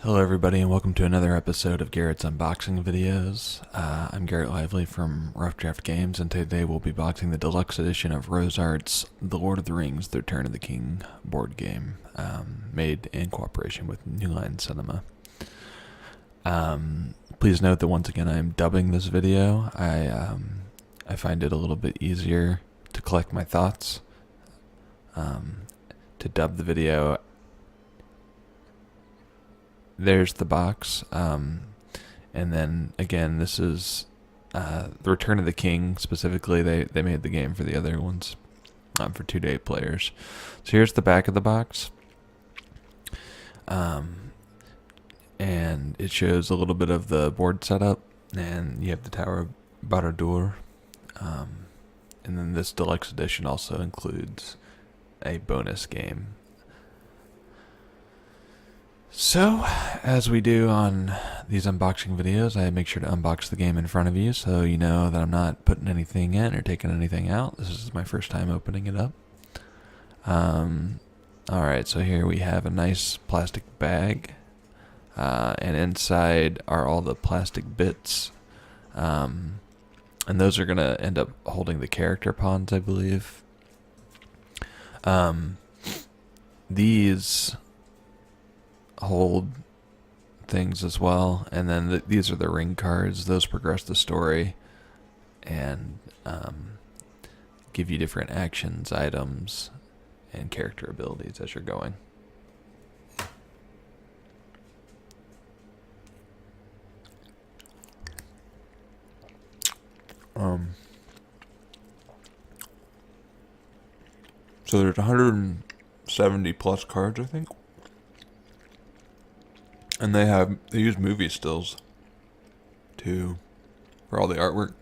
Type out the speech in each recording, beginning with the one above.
Hello everybody and welcome to another episode of Garrett's unboxing videos. I'm Garrett Lively from Rough Draft Games, and today we'll be boxing the deluxe edition of RoseArt's The Lord of the Rings, The Return of the King board game, made in cooperation with New Line Cinema. Please note that once again I am dubbing this video. I find it a little bit easier to collect my thoughts, to dub the video. There's the box, and then again this is The Return of the King. Specifically, they made the game for the other ones, for 2 to 8 players. So here's the back of the box, and it shows a little bit of the board setup, and you have the Tower of Barad-dûr, and then this deluxe edition also includes a bonus game. So, as we do on these unboxing videos, I make sure to unbox the game in front of you so you know that I'm not putting anything in or taking anything out. This is my first time opening it up. Alright, so here we have a nice plastic bag, and inside are all the plastic bits, and those are going to end up holding the character pawns, I believe. These hold things as well, and then these are the ring cards. Those progress the story and give you different actions, items, and character abilities as you're going. So there's 170 plus cards, I think. And they use movie stills for all the artwork,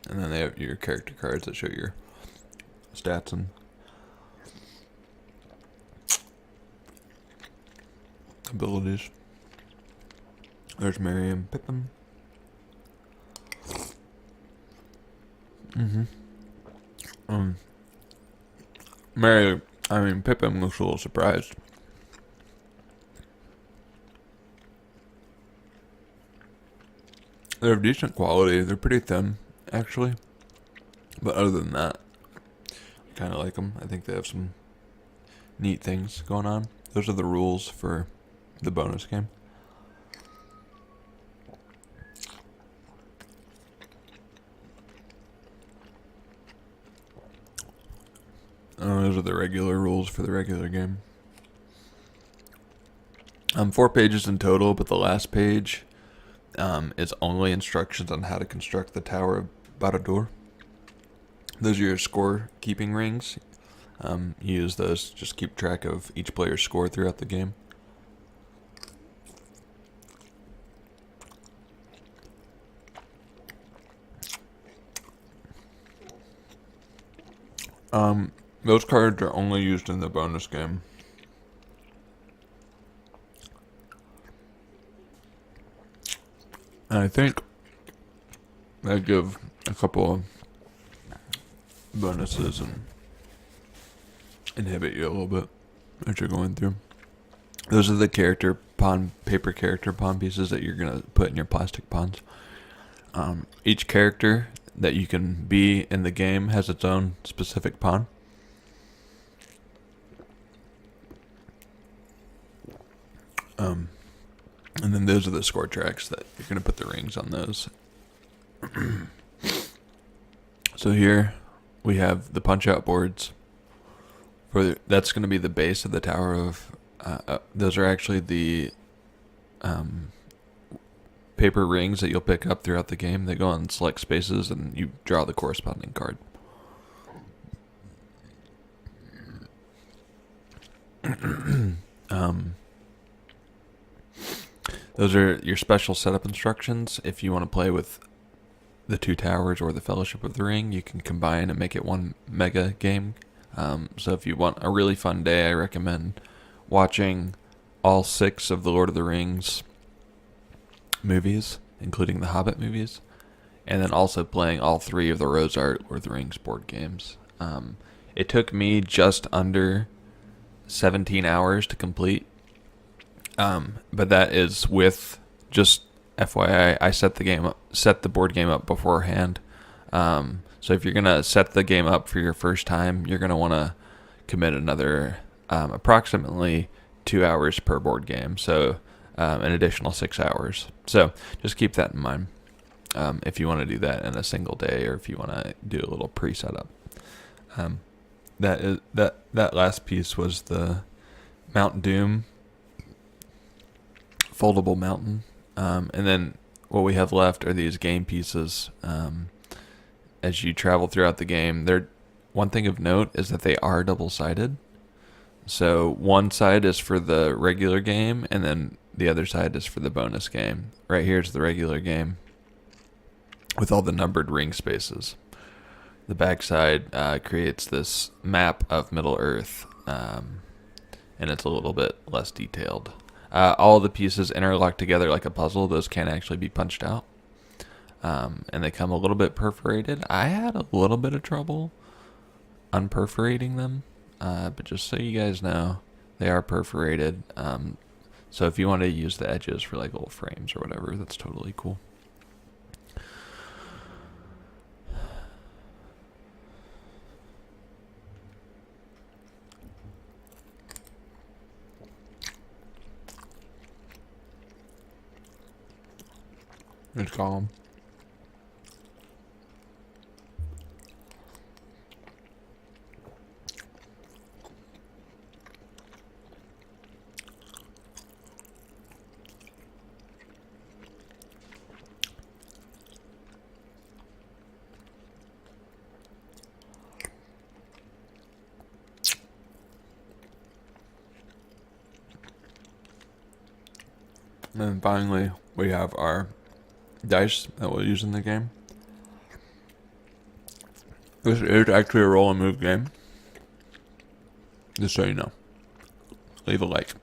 and then they have your character cards that show your stats and abilities. There's Merry and Pippin. Pippin looks a little surprised. They're of decent quality. They're pretty thin, actually. But other than that, I kind of like them. I think they have some neat things going on. Those are the rules for the bonus game. Those are the regular rules for the regular game. 4 pages in total, but the last page is only instructions on how to construct the Tower of Barad-dûr. Those are your score keeping rings. You use those to just keep track of each player's score throughout the game. Those cards are only used in the bonus game. And I think they give a couple of bonuses and inhibit you a little bit as you're going through. Those are the paper character pawn pieces that you're going to put in your plastic pawns. Each character that you can be in the game has its own specific pawn. And then those are the score tracks that you're going to put the rings on those. So here we have the punch-out boards. That's going to be the base of the Tower of... those are actually the paper rings that you'll pick up throughout the game. They go on select spaces and you draw the corresponding card. Those are your special setup instructions. If you want to play with the 2 towers or the Fellowship of the Ring, you can combine and make it one mega game. So if you want a really fun day, I recommend watching all 6 of the Lord of the Rings movies, including the Hobbit movies, and then also playing all 3 of the RoseArt Lord of the Rings board games. It took me just under 17 hours to complete. But that is with, just FYI, I set the board game up beforehand. So if you're gonna set the game up for your first time, you're gonna want to commit another approximately 2 hours per board game. So an additional 6 hours. So just keep that in mind if you want to do that in a single day, or if you want to do a little pre-setup. That last piece was the Mount Doom foldable mountain, and then what we have left are these game pieces. As you travel throughout the game, one thing of note is that they are double-sided. So one side is for the regular game, and then the other side is for the bonus game. Right here is the regular game with all the numbered ring spaces. The backside creates this map of Middle Earth, and it's a little bit less detailed. All the pieces interlock together like a puzzle. Those can actually be punched out, and they come a little bit perforated. I had a little bit of trouble unperforating them, but just so you guys know, they are perforated. So if you want to use the edges for like little frames or whatever, that's totally cool. It's calm. And then finally, we have our dice that we'll use in the game. This is actually a roll and move game. Just so you know. Leave a like.